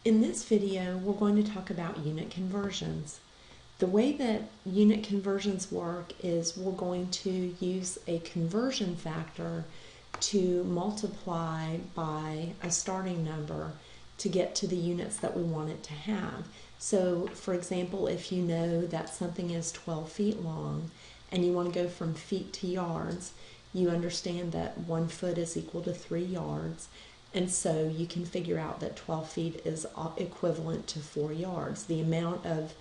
In this video, we're going to talk about unit conversions. The way that unit conversions work is we're going to use a conversion factor to multiply by a starting number to get to the units that we want it to have. So, for example, if you know that something is 12 feet long and you want to go from feet to yards, you understand that 1 foot is equal to 3 yards. And so you can figure out that 12 feet is equivalent to 4 yards. The amount of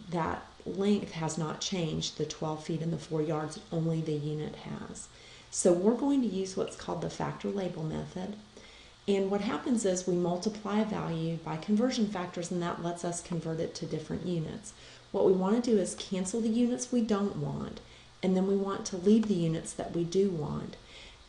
that length has not changed, the 12 feet and the 4 yards, only the unit has. So we're going to use what's called the factor label method. And what happens is we multiply a value by conversion factors, and that lets us convert it to different units. What we want to do is cancel the units we don't want, and then we want to leave the units that we do want.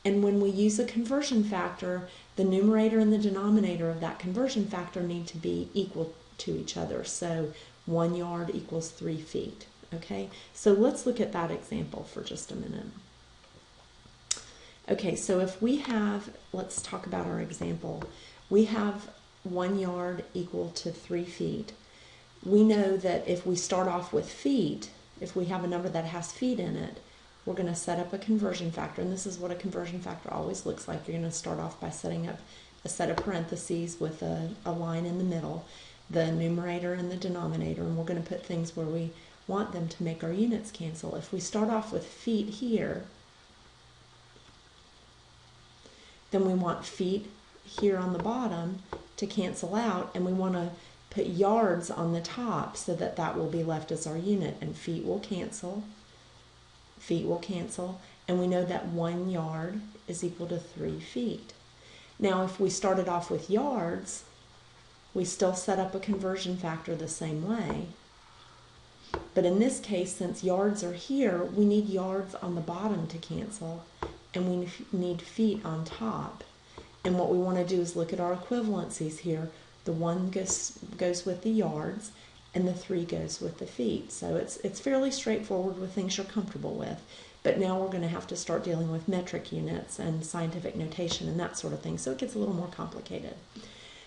And when we use a conversion factor, the numerator and the denominator of that conversion factor need to be equal to each other. So 1 yard equals 3 feet. Okay, so let's look at that example for just a minute. Okay, so if we have, let's talk about our example. We have 1 yard equal to 3 feet. We know that if we start off with feet, if we have a number that has feet in it, we're going to set up a conversion factor, and this is what a conversion factor always looks like. You're going to start off by setting up a set of parentheses with a line in the middle, the numerator and the denominator, and we're going to put things where we want them to make our units cancel. If we start off with feet here, then we want feet here on the bottom to cancel out, and we want to put yards on the top so that that will be left as our unit, and feet will cancel. Feet will cancel, and we know that 1 yard is equal to 3 feet. Now, if we started off with yards, we still set up a conversion factor the same way. But in this case, since yards are here, we need yards on the bottom to cancel, and we need feet on top. And what we want to do is look at our equivalencies here. The 1 goes with the yards, and the 3 goes with the feet. So it's fairly straightforward with things you're comfortable with. But now we're going to have to start dealing with metric units and scientific notation and that sort of thing. So it gets a little more complicated.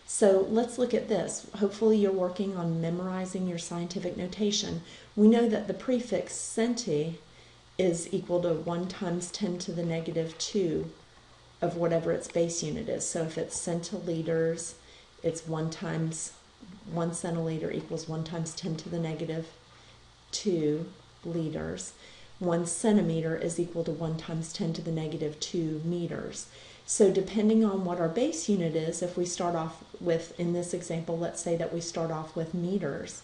So let's look at this. Hopefully you're working on memorizing your scientific notation. We know that the prefix centi is equal to 1 times 10 to the negative 2 of whatever its base unit is. So if it's centiliters, it's 1 centiliter equals 1 times 10 to the negative 2 liters. 1 centimeter is equal to 1 times 10 to the negative 2 meters. So depending on what our base unit is, if we start off with, in this example, let's say that we start off with meters,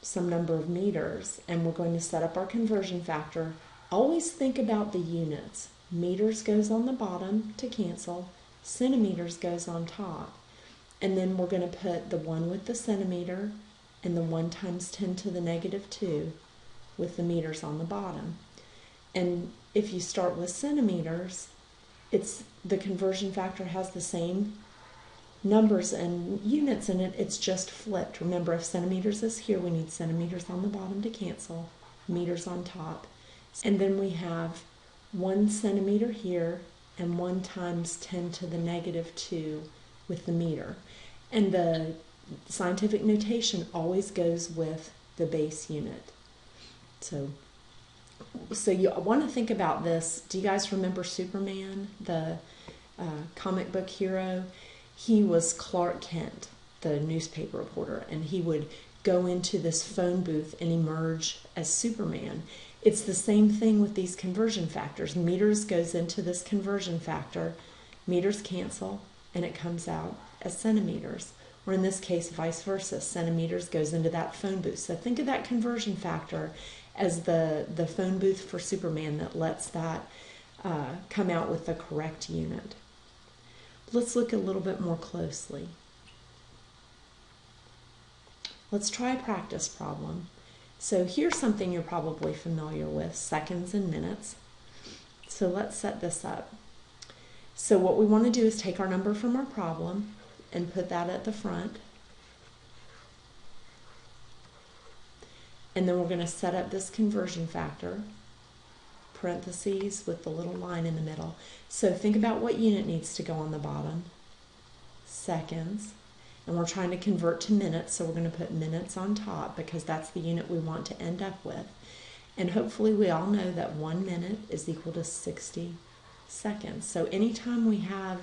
some number of meters, and we're going to set up our conversion factor, always think about the units. Meters goes on the bottom to cancel, centimeters goes on top. And then we're going to put the 1 with the centimeter and the 1 times 10 to the negative 2 with the meters on the bottom. And if you start with centimeters, the conversion factor has the same numbers and units in it, it's just flipped. Remember, if centimeters is here, we need centimeters on the bottom to cancel, meters on top. And then we have 1 centimeter here and 1 times 10 to the negative 2 with the meter. And the scientific notation always goes with the base unit. So you want to think about this. Do you guys remember Superman, the comic book hero? He was Clark Kent, the newspaper reporter, and he would go into this phone booth and emerge as Superman. It's the same thing with these conversion factors. Meters goes into this conversion factor, meters cancel, and it comes out as centimeters. Or in this case, vice versa, centimeters goes into that phone booth. So think of that conversion factor as the phone booth for Superman that lets that come out with the correct unit. Let's look a little bit more closely. Let's try a practice problem. So here's something you're probably familiar with, seconds and minutes. So let's set this up. So what we want to do is take our number from our problem and put that at the front. And then we're going to set up this conversion factor, parentheses with the little line in the middle. So think about what unit needs to go on the bottom. seconds, and we're trying to convert to minutes, so we're going to put minutes on top because that's the unit we want to end up with. And hopefully we all know that 1 minute is equal to 60 seconds. So anytime we have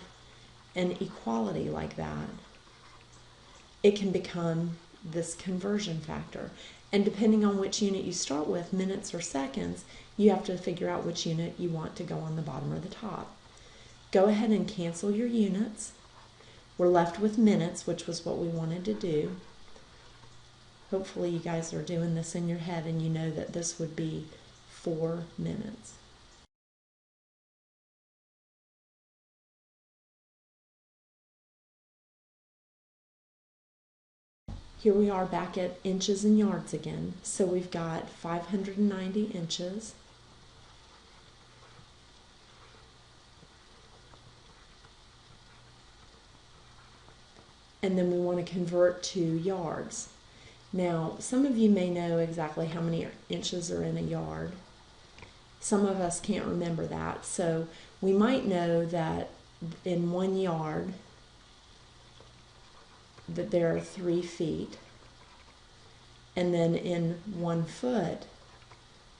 an equality like that, it can become this conversion factor. And depending on which unit you start with, minutes or seconds, you have to figure out which unit you want to go on the bottom or the top. Go ahead and cancel your units. We're left with minutes, which was what we wanted to do. Hopefully you guys are doing this in your head and you know that this would be 4 minutes. Here we are back at inches and yards again. So we've got 590 inches. And then we want to convert to yards. Now, some of you may know exactly how many inches are in a yard. Some of us can't remember that. So we might know that in 1 yard that there are 3 feet. And then in 1 foot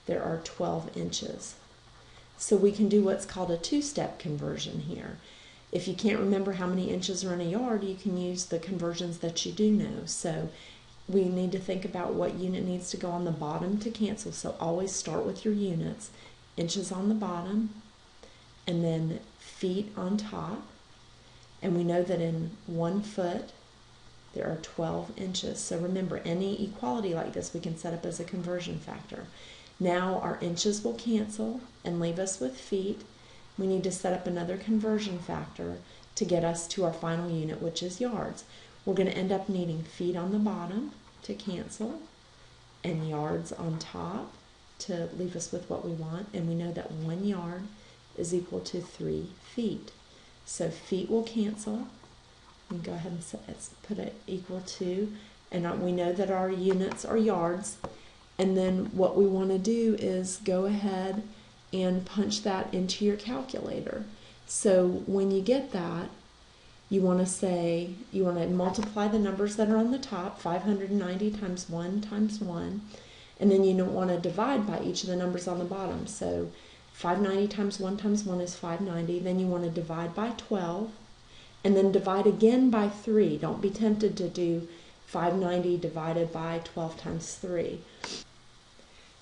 there are 12 inches. So we can do what's called a two-step conversion here. If you can't remember how many inches are in a yard, you can use the conversions that you do know. So we need to think about what unit needs to go on the bottom to cancel. So always start with your units. Inches on the bottom, and then feet on top. And we know that in 1 foot there are 12 inches. So remember, any equality like this we can set up as a conversion factor. Now our inches will cancel and leave us with feet. We need to set up another conversion factor to get us to our final unit, which is yards. We're going to end up needing feet on the bottom to cancel and yards on top to leave us with what we want. And we know that 1 yard is equal to 3 feet. So feet will cancel. And go ahead and put it equal to, and we know that our units are yards. And then what we want to do is go ahead and punch that into your calculator. So when you get that, you want to multiply the numbers that are on the top, 590 times 1 times 1, and then you want to divide by each of the numbers on the bottom. So 590 times 1 is 590. Then you want to divide by 12, and then divide again by 3. Don't be tempted to do 590 divided by 12 times 3.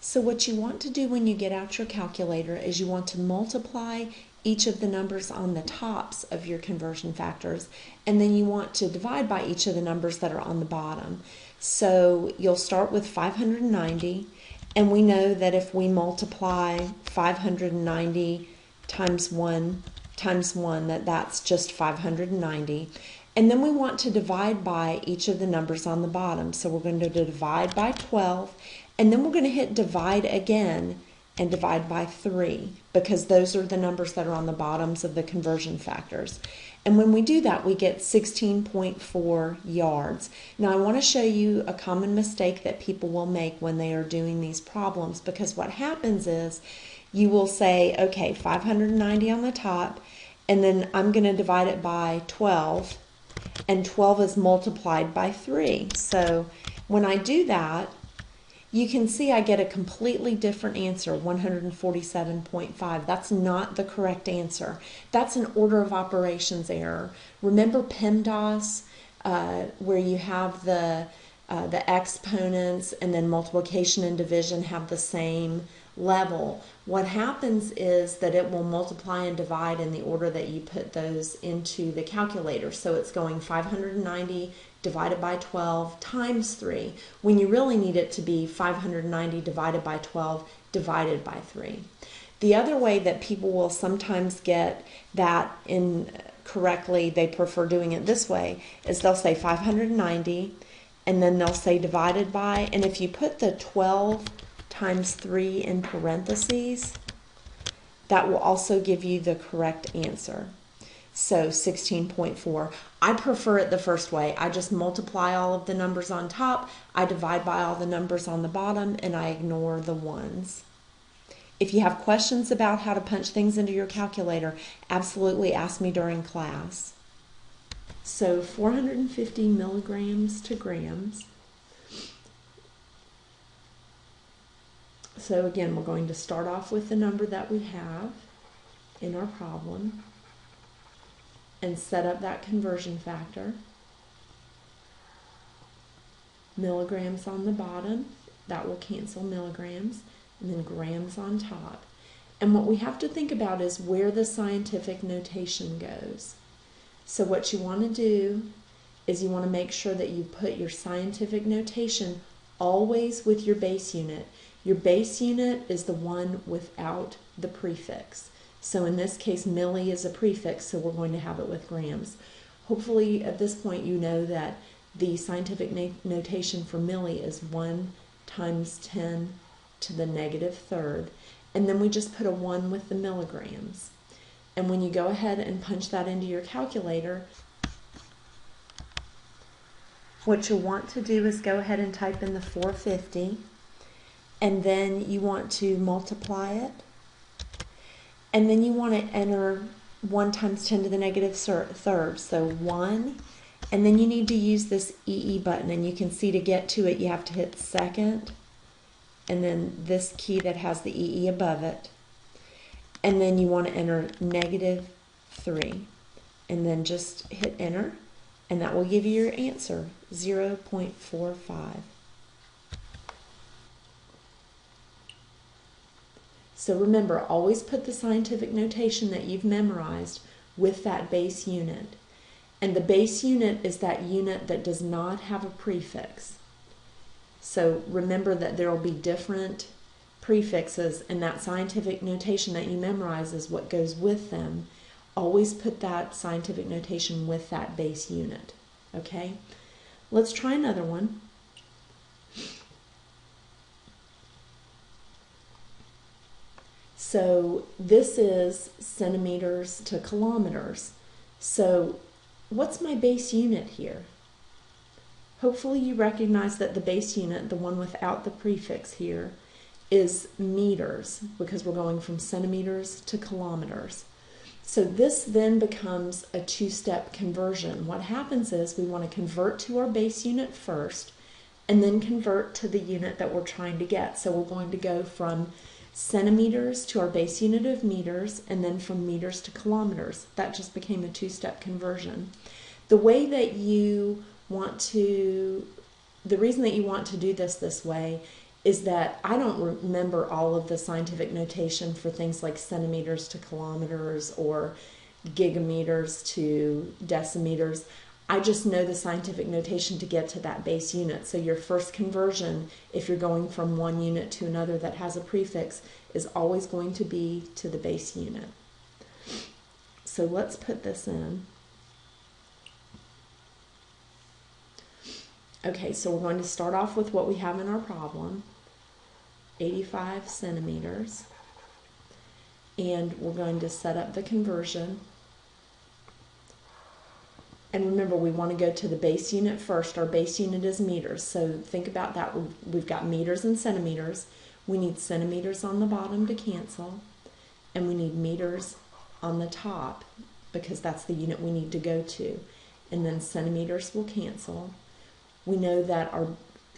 So what you want to do when you get out your calculator is you want to multiply each of the numbers on the tops of your conversion factors, and then you want to divide by each of the numbers that are on the bottom. So you'll start with 590, and we know that if we multiply 590 times 1 times 1, that's just 590. And then we want to divide by each of the numbers on the bottom. So we're going to divide by 12, and then we're going to hit divide again and divide by 3, because those are the numbers that are on the bottoms of the conversion factors. And when we do that, we get 16.4 yards. Now I want to show you a common mistake that people will make when they are doing these problems, because what happens is you will say, okay, 590 on the top, and then I'm going to divide it by 12, and 12 is multiplied by 3. So when I do that, you can see I get a completely different answer, 147.5. That's not the correct answer. That's an order of operations error. Remember PEMDAS, where you have the exponents and then multiplication and division have the same level. What happens is that it will multiply and divide in the order that you put those into the calculator. So it's going 590 divided by 12 times 3, when you really need it to be 590 divided by 12 divided by 3. The other way that people will sometimes get that incorrectly, they prefer doing it this way, is they'll say 590 and then they'll say divided by, and if you put the 12 times 3 in parentheses, that will also give you the correct answer. So 16.4. I prefer it the first way. I just multiply all of the numbers on top, I divide by all the numbers on the bottom, and I ignore the ones. If you have questions about how to punch things into your calculator, absolutely ask me during class. So 450 milligrams to grams. So again, we're going to start off with the number that we have in our problem and set up that conversion factor. Milligrams on the bottom, that will cancel milligrams, and then grams on top. And what we have to think about is where the scientific notation goes. So what you want to do is you want to make sure that you put your scientific notation always with your base unit. Your base unit is the one without the prefix. So in this case, milli is a prefix, so we're going to have it with grams. Hopefully at this point you know that the scientific notation for milli is 1 times 10 to the negative third. And then we just put a 1 with the milligrams. And when you go ahead and punch that into your calculator, what you'll want to do is go ahead and type in the 450, and then you want to multiply it, and then you want to enter 1 times 10 to the negative third, so 1, and then you need to use this EE button, and you can see to get to it you have to hit second, and then this key that has the EE above it, and then you want to enter negative 3, and then just hit enter, and that will give you your answer, 0.45. So remember, always put the scientific notation that you've memorized with that base unit. And the base unit is that unit that does not have a prefix. So remember that there will be different prefixes, and that scientific notation that you memorize is what goes with them. Always put that scientific notation with that base unit. Okay? Let's try another one. So this is centimeters to kilometers. So what's my base unit here? Hopefully you recognize that the base unit, the one without the prefix here, is meters, because we're going from centimeters to kilometers. So this then becomes a two-step conversion. What happens is we want to convert to our base unit first, and then convert to the unit that we're trying to get. So we're going to go from centimeters to our base unit of meters, and then from meters to kilometers. That just became a two-step conversion. The way that you want to, the reason that you want to do this way is that I don't remember all of the scientific notation for things like centimeters to kilometers or gigameters to decimeters. I just know the scientific notation to get to that base unit. So your first conversion, if you're going from one unit to another that has a prefix, is always going to be to the base unit. So let's put this in. Okay, so we're going to start off with what we have in our problem, 85 centimeters. And we're going to set up the conversion. And remember, we want to go to the base unit first. Our base unit is meters. So think about that. We've got meters and centimeters. We need centimeters on the bottom to cancel. And we need meters on the top because that's the unit we need to go to. And then centimeters will cancel. We know that our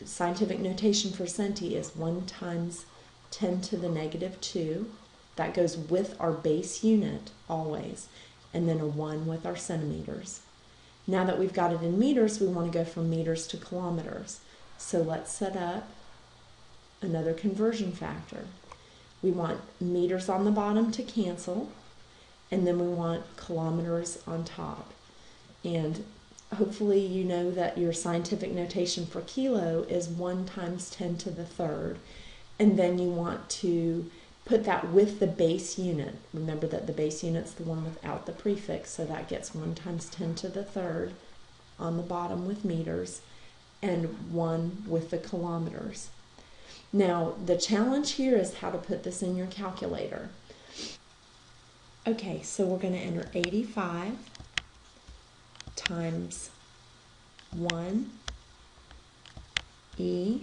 scientific notation for centi is 1 times 10 to the negative 2. That goes with our base unit always. And then a 1 with our centimeters. Now that we've got it in meters, we want to go from meters to kilometers. So let's set up another conversion factor. We want meters on the bottom to cancel, and then we want kilometers on top. And hopefully you know that your scientific notation for kilo is 1 times 10 to the third. And then you want to put that with the base unit. Remember that the base unit's the one without the prefix, so that gets 1 times 10 to the third on the bottom with meters, and 1 with the kilometers. Now, the challenge here is how to put this in your calculator. Okay, so we're going to enter 85 times 1 e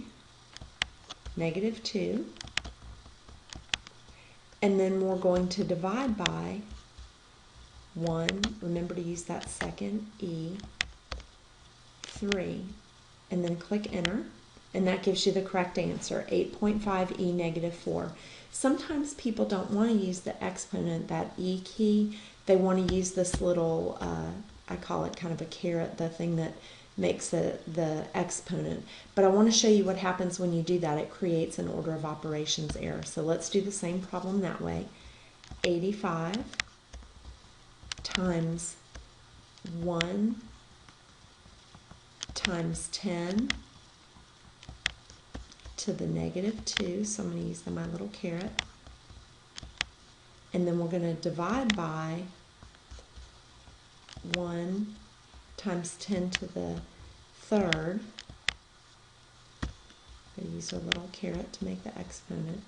negative 2. And then we're going to divide by 1, remember to use that second e, 3, and then click enter, and that gives you the correct answer, 8.5 e negative 4. Sometimes people don't want to use the exponent, that e key. They want to use this little, I call it kind of a caret, the thing that makes the exponent. But I want to show you what happens when you do that. It creates an order of operations error. So let's do the same problem that way. 85 times 1 times 10 to the negative 2, so I'm going to use my little caret, and then we're going to divide by 1 times 10 to the third. I'm going to use a little caret to make the exponent.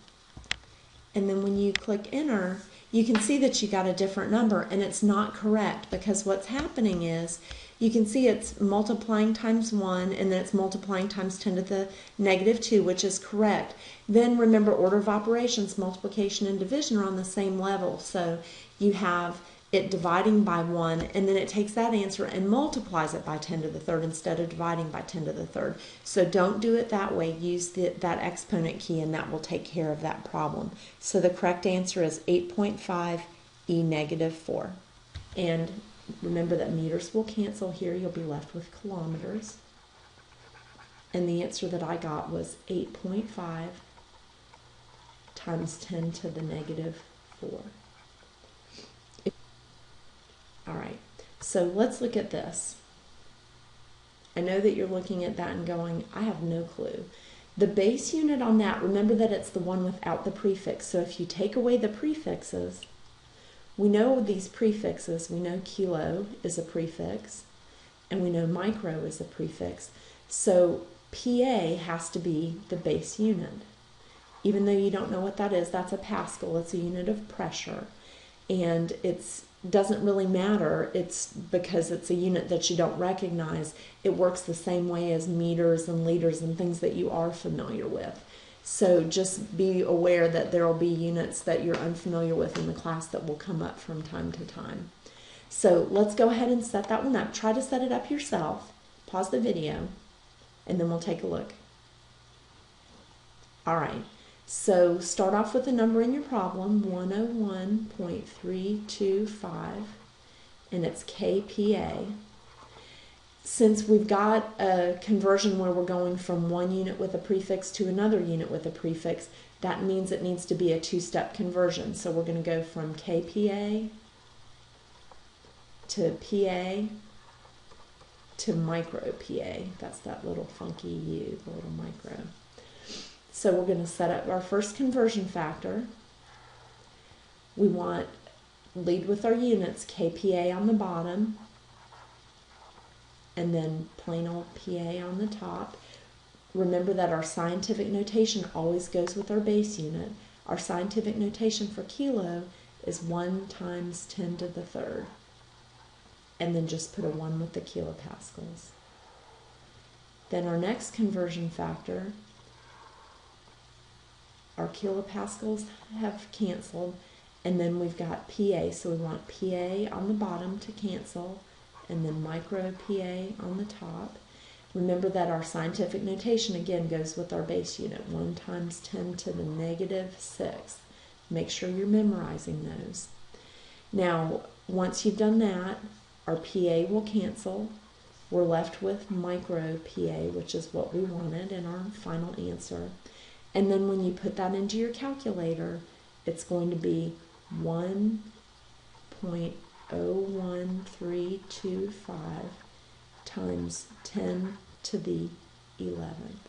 And then when you click enter, you can see that you got a different number, and it's not correct, because what's happening is you can see it's multiplying times 1, and then it's multiplying times 10 to the negative 2, which is correct. Then remember, order of operations, multiplication and division are on the same level. So you have it dividing by 1, and then it takes that answer and multiplies it by 10 to the third instead of dividing by 10 to the third. So don't do it that way. Use that exponent key, and that will take care of that problem. So the correct answer is 8.5 e negative 4. And remember that meters will cancel here. You'll be left with kilometers. And the answer that I got was 8.5 times 10 to the negative 4. All right, so let's look at this. I know that you're looking at that and going, I have no clue. The base unit on that, remember that it's the one without the prefix. So if you take away the prefixes, we know these prefixes. We know kilo is a prefix, and we know micro is a prefix. So PA has to be the base unit. Even though you don't know what that is, that's a Pascal. It's a unit of pressure. And it's doesn't really matter. It's because it's a unit that you don't recognize. It works the same way as meters and liters and things that you are familiar with. So just be aware that there will be units that you're unfamiliar with in the class that will come up from time to time. So let's go ahead and set that one up. Try to set it up yourself. Pause the video, and then we'll take a look. All right. So start off with the number in your problem, 101.325, and it's kPa. Since we've got a conversion where we're going from one unit with a prefix to another unit with a prefix, that means it needs to be a two-step conversion. So we're going to go from kPa to PA to micro PA. That's that little funky U, the little micro. So we're going to set up our first conversion factor. We want, lead with our units, kPa on the bottom, and then plain old PA on the top. Remember that our scientific notation always goes with our base unit. Our scientific notation for kilo is 1 times 10 to the third. And then just put a 1 with the kilopascals. Then our next conversion factor, our kilopascals have canceled, and then we've got PA, so we want PA on the bottom to cancel, and then micro PA on the top. Remember that our scientific notation again goes with our base unit, 1 times 10 to the negative 6. Make sure you're memorizing those. Now, once you've done that, our PA will cancel. We're left with micro PA, which is what we wanted in our final answer. And then when you put that into your calculator, it's going to be 1.01325 times 10 to the 11th.